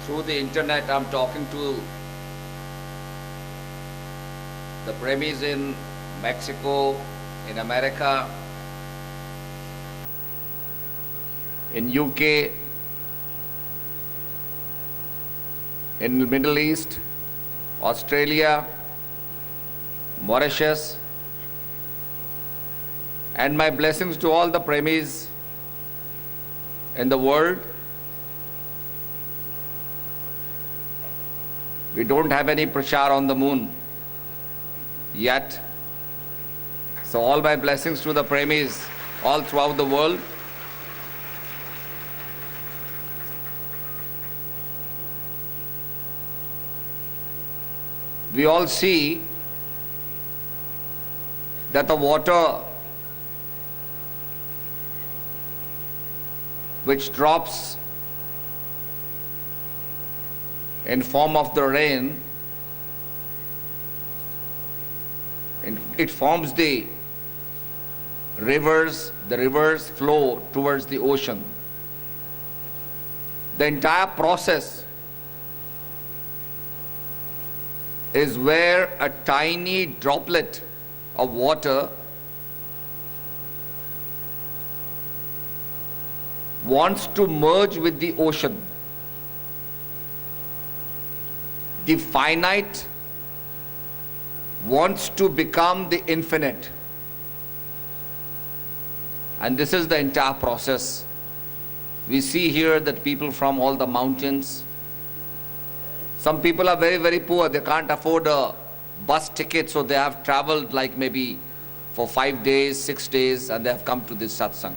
through the internet. I'm talking to the premies in Mexico, in America, in UK, in the Middle East, Australia, Mauritius, and my blessings to all the premies in the world. We don't have any prachar on the moon yet. So all my blessings to the premies all throughout the world. We all see that the water which drops in form of the rain, it forms the rivers flow towards the ocean. The entire process is where a tiny droplet of water wants to merge with the ocean. The finite wants to become the infinite. And this is the entire process. We see here that people from all the mountains, some people are very, very poor. They can't afford a bus ticket, so they have traveled like maybe for 5 days, 6 days, and they have come to this satsang.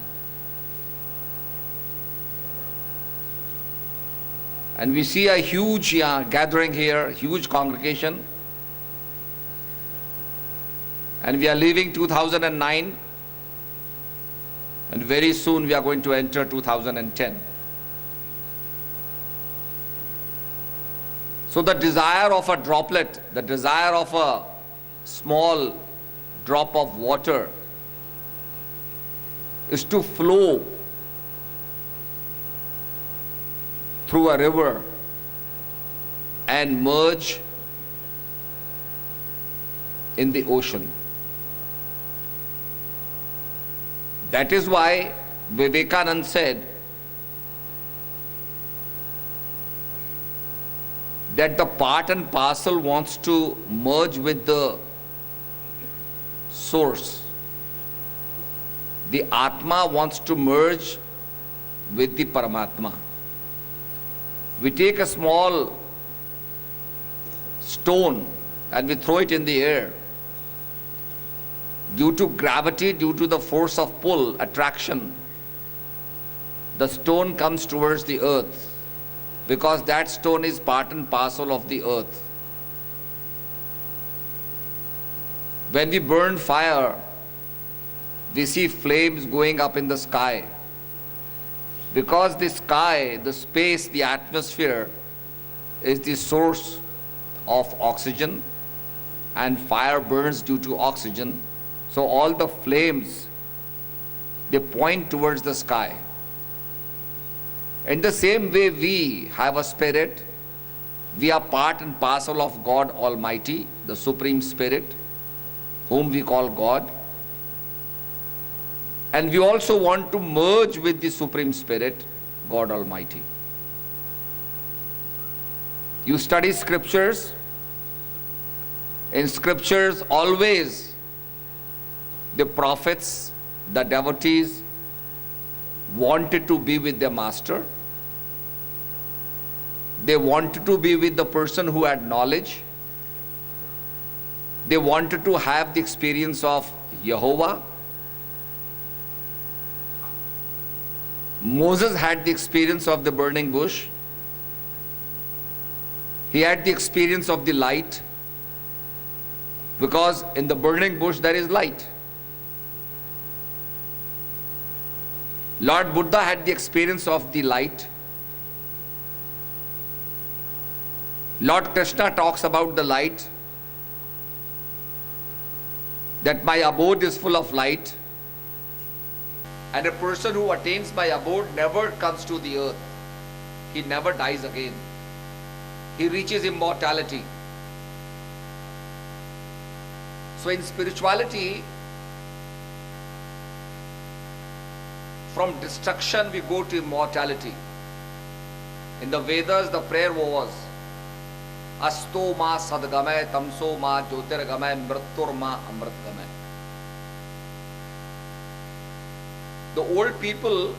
And we see a huge gathering here, huge congregation. And we are leaving 2009. And very soon we are going to enter 2010. So the desire of a droplet, the desire of a small drop of water is to flow through a river and merge in the ocean. That is why Vivekananda said that the part and parcel wants to merge with the source. The Atma wants to merge with the Paramatma. We take a small stone and we throw it in the air. Due to gravity, due to the force of pull, attraction, the stone comes towards the earth because that stone is part and parcel of the earth. When we burn fire, we see flames going up in the sky. Because the sky, the space, the atmosphere is the source of oxygen, and fire burns due to oxygen. So all the flames, they point towards the sky. In the same way, we have a spirit. We are part and parcel of God Almighty, the Supreme Spirit, whom we call God. And we also want to merge with the Supreme Spirit, God Almighty. You study scriptures. In scriptures, always the prophets, the devotees wanted to be with their master. They wanted to be with the person who had knowledge. They wanted to have the experience of Jehovah. Moses had the experience of the burning bush. He had the experience of the light, because in the burning bush there is light. Lord Buddha had the experience of the light. Lord Krishna talks about the light, that my abode is full of light. And a person who attains my abode never comes to the earth. He never dies again. he reaches immortality. So in spirituality, from destruction we go to immortality. In the Vedas, the prayer was Asto ma sadgamay tamso ma jyotirgamay mrityur ma amritgamay. The old people,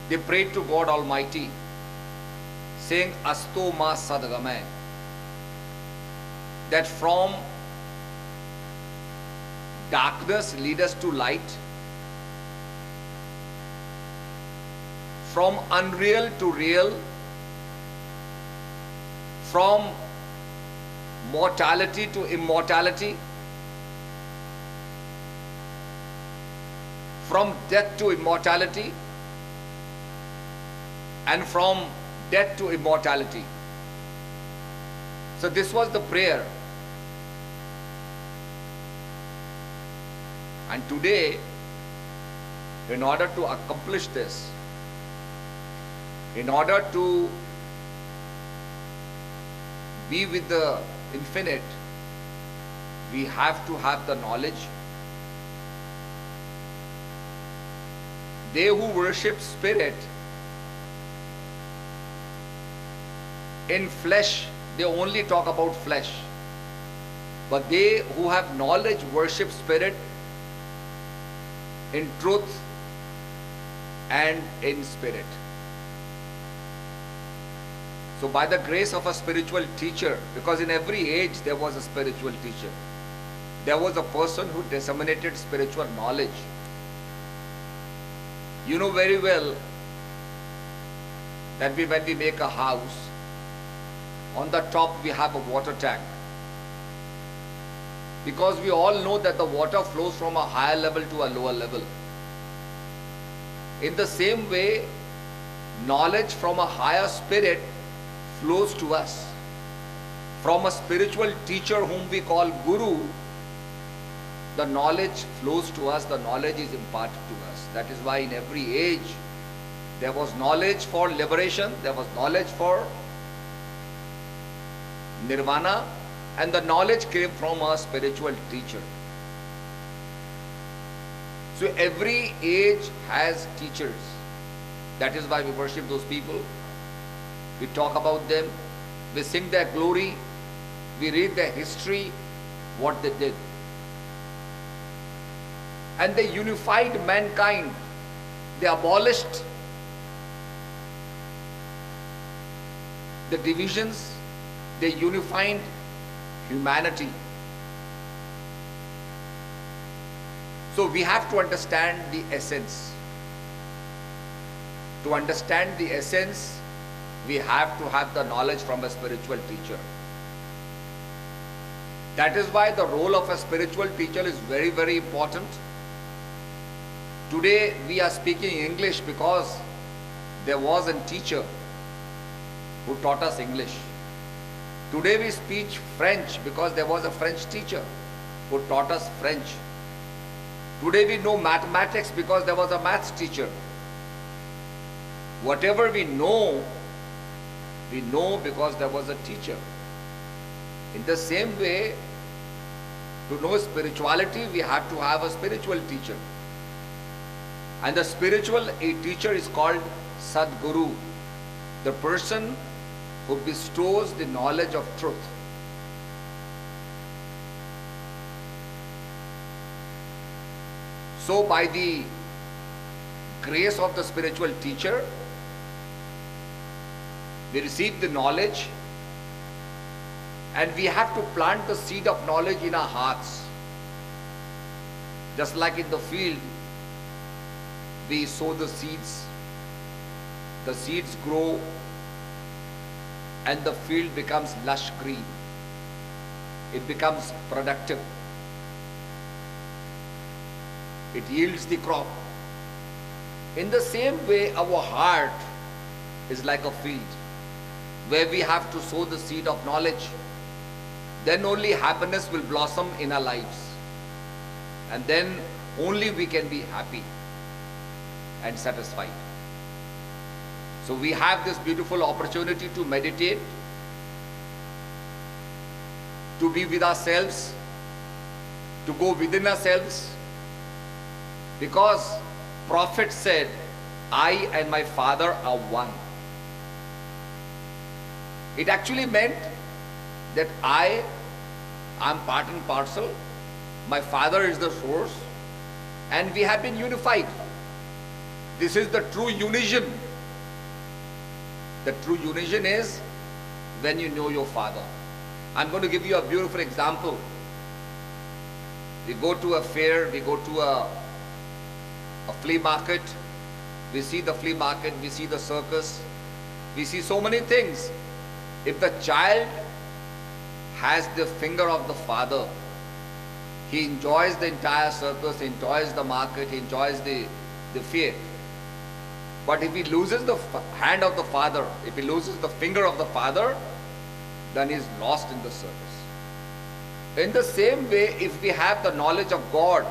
they prayed to God Almighty, saying Asto ma sadgamay, that from darkness lead us to light, from unreal to real, from mortality to immortality, from death to immortality, and from death to immortality. So this was the prayer. And today, in order to accomplish this, in order to be with the infinite, we have to have the knowledge. They who worship spirit, in flesh, they only talk about flesh. But they who have knowledge worship spirit in truth and in spirit. So by the grace of a spiritual teacher, because in every age there was a spiritual teacher, there was a person who disseminated spiritual knowledge. You know very well that when we make a house, on the top we have a water tank. Because we all know that the water flows from a higher level to a lower level. In the same way, knowledge from a higher spirit flows to us. From a spiritual teacher whom we call Guru, the knowledge flows to us, the knowledge is imparted to us. That is why in every age, there was knowledge for liberation, there was knowledge for nirvana, and the knowledge came from a spiritual teacher. So every age has teachers. That is why we worship those people. We talk about them. We sing their glory. We read their history, what they did. And they unified mankind. They abolished the divisions. They unified humanity. So we have to understand the essence. To understand the essence, we have to have the knowledge from a spiritual teacher. That is why the role of a spiritual teacher is very, very important. Today we are speaking English because there was a teacher who taught us English. Today we speak French because there was a French teacher who taught us French. Today we know mathematics because there was a maths teacher. Whatever we know because there was a teacher. In the same way, to know spirituality, we have to have a spiritual teacher. And the spiritual teacher is called Sadguru, the person who bestows the knowledge of truth. So by the grace of the spiritual teacher, we receive the knowledge, and we have to plant the seed of knowledge in our hearts. Just like in the field, we sow the seeds grow, and the field becomes lush green. It becomes productive. It yields the crop. In the same way, our heart is like a field where we have to sow the seed of knowledge. Then only happiness will blossom in our lives. And then only we can be happy and satisfied. So we have this beautiful opportunity to meditate, to be with ourselves, to go within ourselves, because Prophet said, I and my Father are one. It actually meant that I am part and parcel, my Father is the source, and we have been unified. This is the true unition. The true unition is when you know your Father. I'm going to give you a beautiful example. We go to a fair, we go to a flea market, we see the flea market, we see the circus, we see so many things. If the child has the finger of the Father, he enjoys the entire circus, he enjoys the market, he enjoys the fair. But if he loses the hand of the Father, if he loses the finger of the Father, then he is lost in the circus. In the same way, if we have the knowledge of God,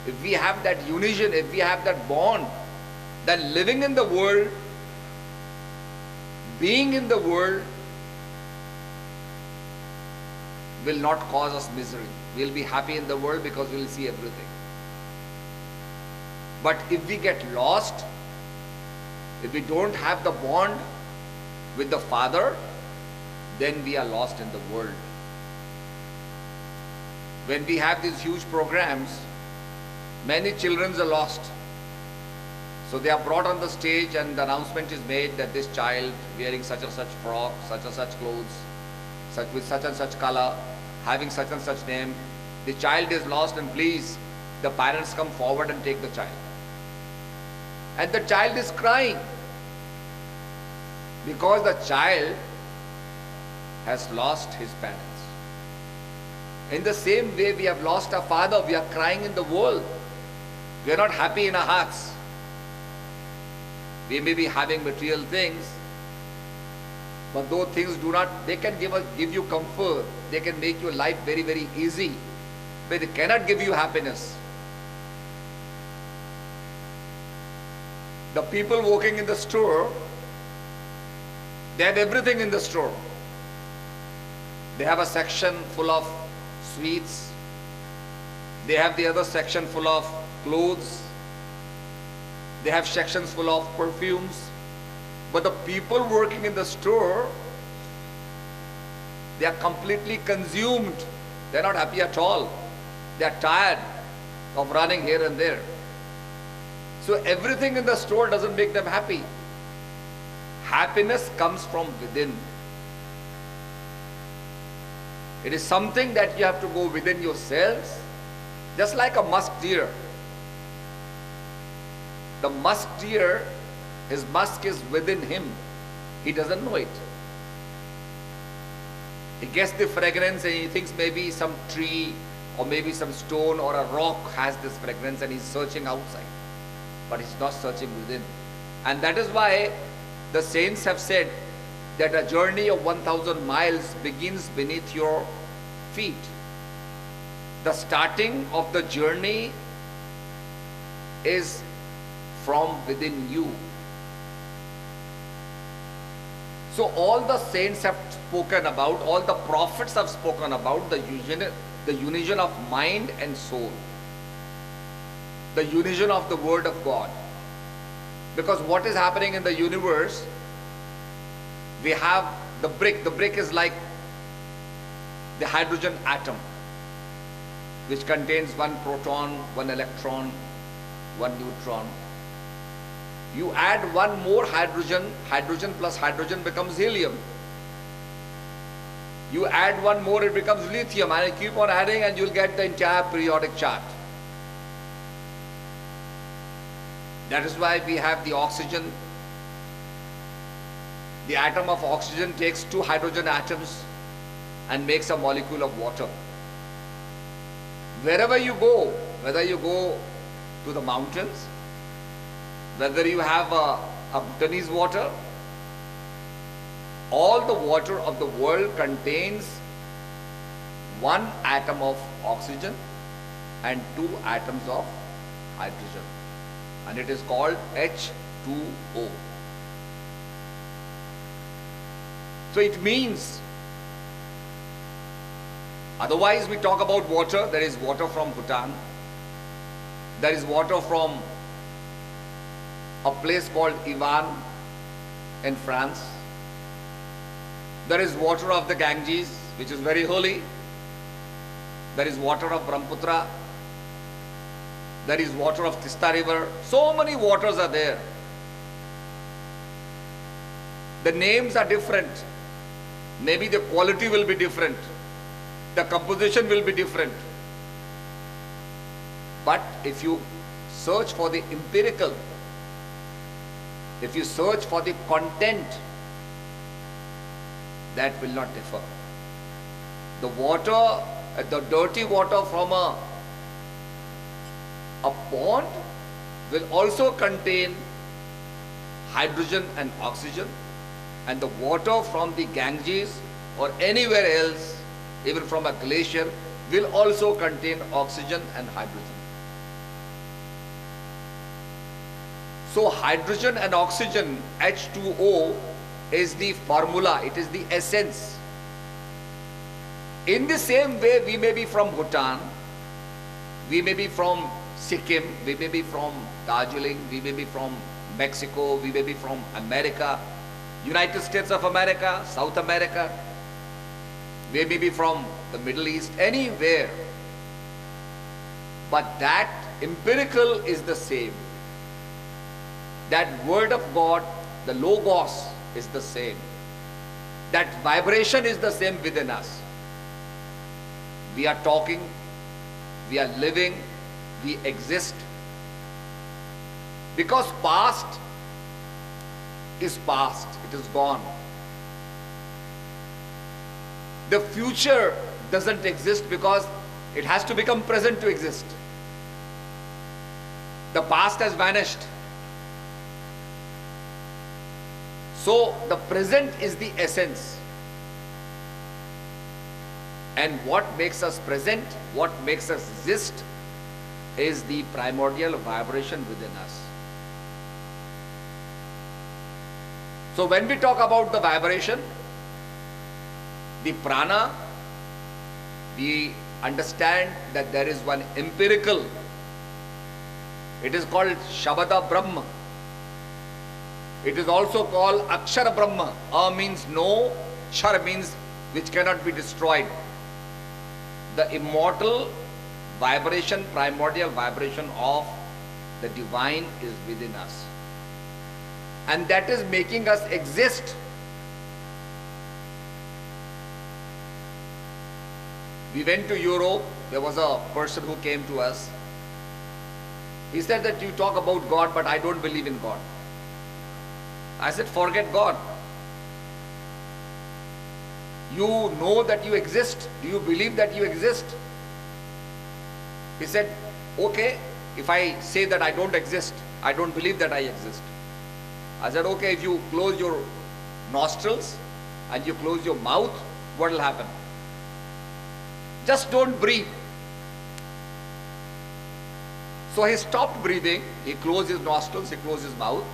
if we have that union, if we have that bond, then living in the world, being in the world, will not cause us misery. We'll be happy in the world because we'll see everything. But if we get lost, if we don't have the bond with the Father, then we are lost in the world. When we have these huge programs, many children are lost. So they are brought on the stage and the announcement is made that this child wearing such and such frock, such and such clothes, with such and such color, having such and such name, the child is lost and please, the parents come forward and take the child. And the child is crying because the child has lost his parents. In the same way, we have lost our Father, we are crying in the world. We are not happy in our hearts. We may be having material things, but those things do not, they can give you comfort, they can make your life very, very easy, but they cannot give you happiness. The people working in the store, they have everything in the store. They have a section full of sweets. They have the other section full of clothes. They have sections full of perfumes. But the people working in the store, they are completely consumed. They are not happy at all. They are tired of running here and there. So everything in the store doesn't make them happy. Happiness comes from within. It is something that you have to go within yourselves, just like a musk deer. The musk deer, his musk is within him. He doesn't know it. He gets the fragrance and he thinks maybe some tree or maybe some stone or a rock has this fragrance and he's searching outside. But he's not searching within. And that is why the saints have said that a journey of 1,000 miles begins beneath your feet. The starting of the journey is from within you. So all the saints have spoken about, all the prophets have spoken about the union of mind and soul. The union of the Word of God. Because what is happening in the universe, we have the brick. The brick is like the hydrogen atom, which contains one proton, one electron, one neutron. You add one more hydrogen, hydrogen plus hydrogen becomes helium. You add one more, it becomes lithium, and you keep on adding and you'll get the entire periodic chart. That is why we have the oxygen. The atom of oxygen takes two hydrogen atoms and makes a molecule of water. Wherever you go, whether you go to the mountains, whether you have a Bhutanese water, all the water of the world contains one atom of oxygen and two atoms of hydrogen. And it is called H2O. So it means, otherwise we talk about water. There is water from Bhutan. There is water from a place called Ivan in France. There is water of the Ganges, which is very holy. There is water of Brahmaputra. There is water of Tista River. So many waters are there. The names are different. Maybe the quality will be different. The composition will be different. But if you search for the empirical, if you search for the content, that will not differ. The water, the dirty water from a pond will also contain hydrogen and oxygen, and the water from the Ganges or anywhere else, even from a glacier, will also contain oxygen and hydrogen. So hydrogen and oxygen, H2O, is the formula, it is the essence. In the same way, we may be from Bhutan, we may be from Sikkim, we may be from Darjeeling, we may be from Mexico, we may be from America, United States of America, South America, we may be from the Middle East, anywhere. But that empirical is the same. That word of God, the Logos, is the same. That vibration is the same within us. We are talking, we are living, we exist. Because past is past, it is gone. The future doesn't exist because it has to become present to exist. The past has vanished. So the present is the essence. And what makes us present, what makes us exist, is the primordial vibration within us. So when we talk about the vibration, the prana, we understand that there is one empirical. It is called Shabada Brahma. It is also called Akshara Brahma. A means no, Shar means which cannot be destroyed. The immortal vibration, primordial vibration of the divine is within us. And that is making us exist. We went to Europe. There was a person who came to us. He said that you talk about God, but I don't believe in God. I said, forget God. You know that you exist. Do you believe that you exist? He said, okay, if I say that I don't exist, I don't believe that I exist. I said, okay, if you close your nostrils and you close your mouth, what will happen? Just don't breathe. So he stopped breathing, he closed his nostrils, he closed his mouth,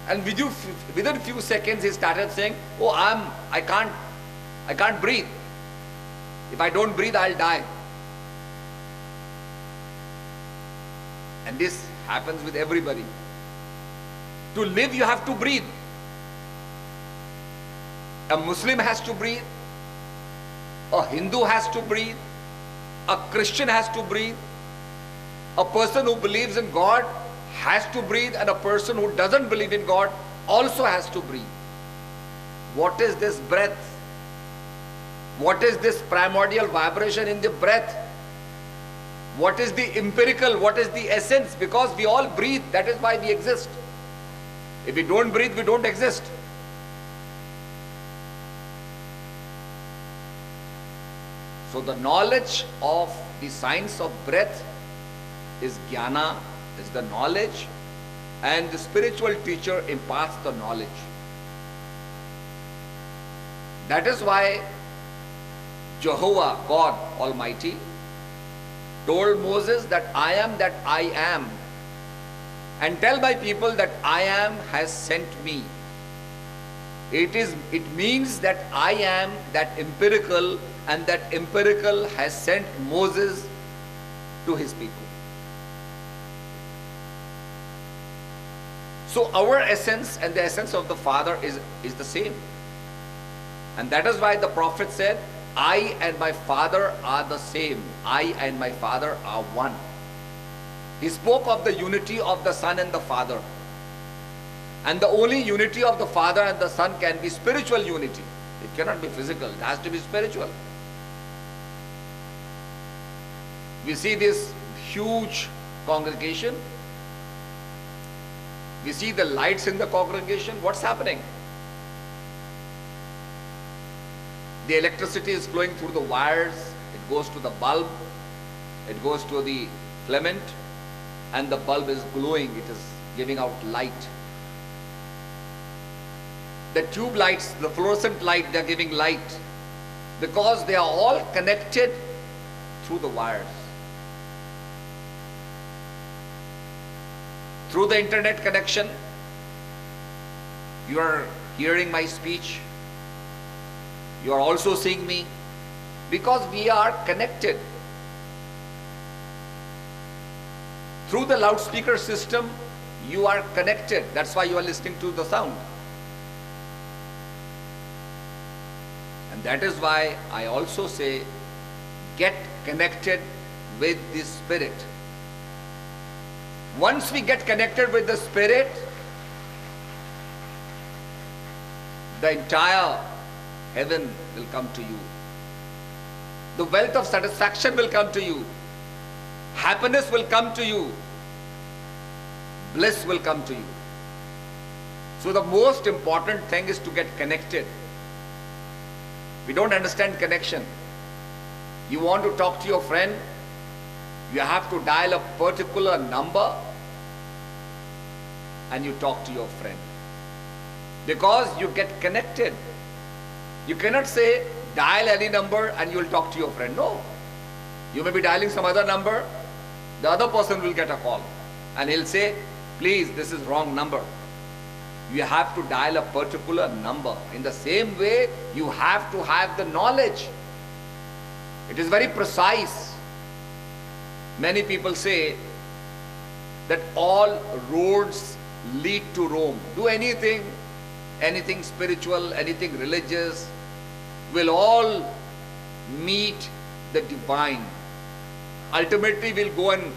and within few seconds he started saying, oh, I can't breathe. If I don't breathe, I'll die. And this happens with everybody. To live, you have to breathe. A Muslim has to breathe. A Hindu has to breathe. A Christian has to breathe. A person who believes in God has to breathe, and a person who doesn't believe in God also has to breathe. What is this breath? What is this primordial vibration in the breath? What is the empirical? What is the essence? Because we all breathe, that is why we exist. If we don't breathe, we don't exist. So the knowledge of the science of breath is jnana, is the knowledge, and the spiritual teacher imparts the knowledge. That is why Jehovah, God Almighty, told Moses that I am, and tell my people that I am has sent me. It means that I am that empirical, and that empirical has sent Moses to his people. So our essence and the essence of the Father is the same. And that is why the prophet said, I and my Father are the same. I and my Father are one. He spoke of the unity of the Son and the Father. And the only unity of the Father and the Son can be spiritual unity. It cannot be physical. It has to be spiritual. We see this huge congregation. We see the lights in the congregation. What's happening? The electricity is flowing through the wires. It goes to the bulb. It goes to the filament. And the bulb is glowing. It is giving out light. The tube lights, the fluorescent light, they are giving light because they are all connected through the wires. Through the internet connection, you are hearing my speech. You are also seeing me because we are connected. Through the loudspeaker system, you are connected. That's why you are listening to the sound. And that is why I also say, get connected with the Spirit. Once we get connected with the Spirit, the entire heaven will come to you. The wealth of satisfaction will come to you. Happiness will come to you. Bliss will come to you. So the most important thing is to get connected. We don't understand connection. You want to talk to your friend, you have to dial a particular number and you talk to your friend. Because you get connected. You cannot say dial any number and you will talk to your friend. No. You may be dialing some other number, the other person will get a call and he'll say, please, this is wrong number. You have to dial a particular number. In the same way, you have to have the knowledge. It is very precise. Many people say that all roads lead to Rome. Do anything spiritual, anything religious, will all meet the divine. Ultimately, we'll go and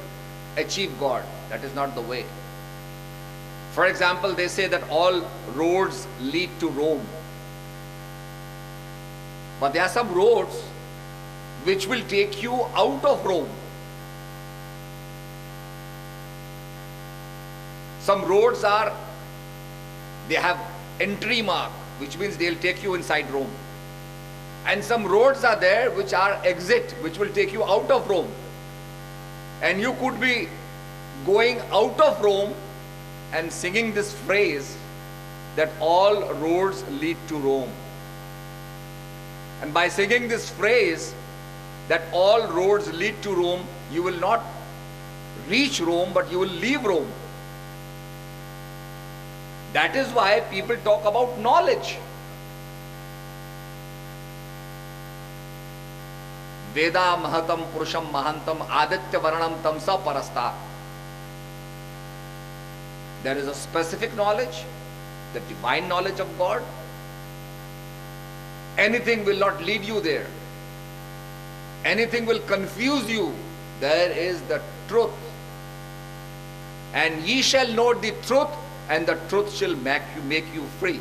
achieve God. That is not the way. For example, they say that all roads lead to Rome. But there are some roads which will take you out of Rome. Some roads they have entry mark, which means they'll take you inside Rome. And some roads are there which are exit, which will take you out of Rome. And you could be going out of Rome and singing this phrase that all roads lead to Rome. And by singing this phrase that all roads lead to Rome, you will not reach Rome, but you will leave Rome. That is why people talk about knowledge. Veda mahatam purusham mahantam aditya varanam tamsa parasta. There is a specific knowledge, the divine knowledge of God. Anything will not lead you there. Anything will confuse you. There is the truth. And ye shall know the truth, and the truth shall make you free.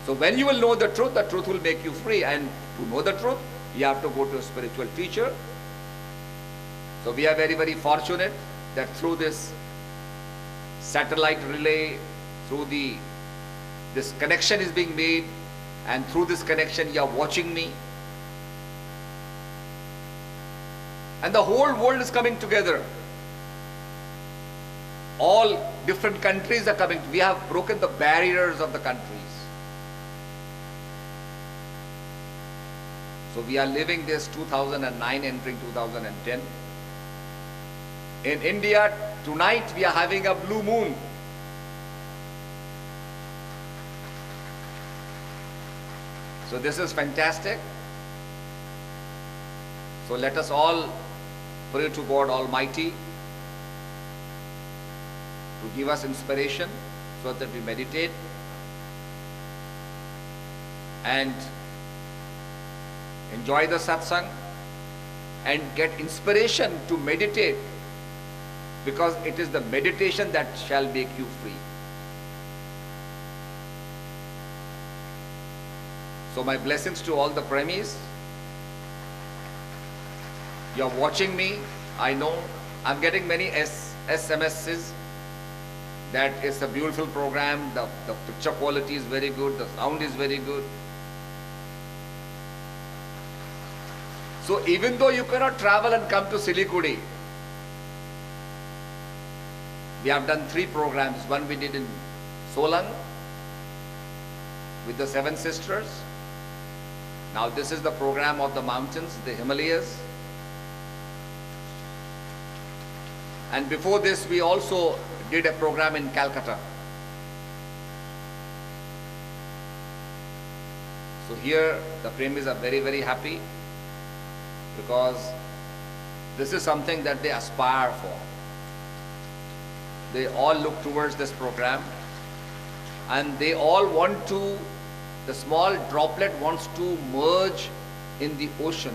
So when you will know the truth will make you free. And to know the truth, you have to go to a spiritual teacher. So we are very, very fortunate that through this satellite relay, through this connection is being made, and through this connection you are watching me. And the whole world is coming together. All different countries are coming. We have broken the barriers of the countries. So we are living this 2009 entering 2010. In India, tonight we are having a blue moon. So this is fantastic. So let us all pray to God Almighty to give us inspiration so that we meditate and enjoy the satsang and get inspiration to meditate, because it is the meditation that shall make you free. So my blessings to all the premies. You are watching me. I know I'm getting many SMSs that it's a beautiful program, the picture quality is very good, the sound is very good. So even though you cannot travel and come to Siliguri, we have done 3 programs. One we did in Solang with the 7 sisters. Now this is the program of the mountains, the Himalayas. And before this we also did a program in Calcutta. So here the premies are very, very happy, because this is something that they aspire for. They all look towards this program, and they all want to, the small droplet wants to merge in the ocean.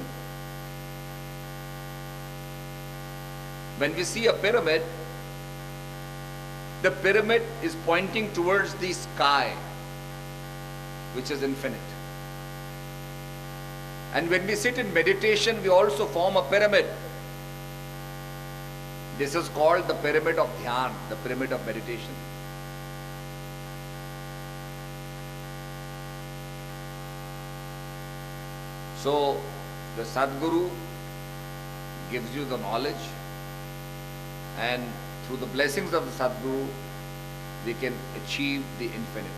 When we see a pyramid, the pyramid is pointing towards the sky, which is infinite. And when we sit in meditation, we also form a pyramid. This is called the pyramid of Dhyan, the pyramid of meditation. So the Sadguru gives you the knowledge, and through the blessings of the Sadguru, we can achieve the infinite.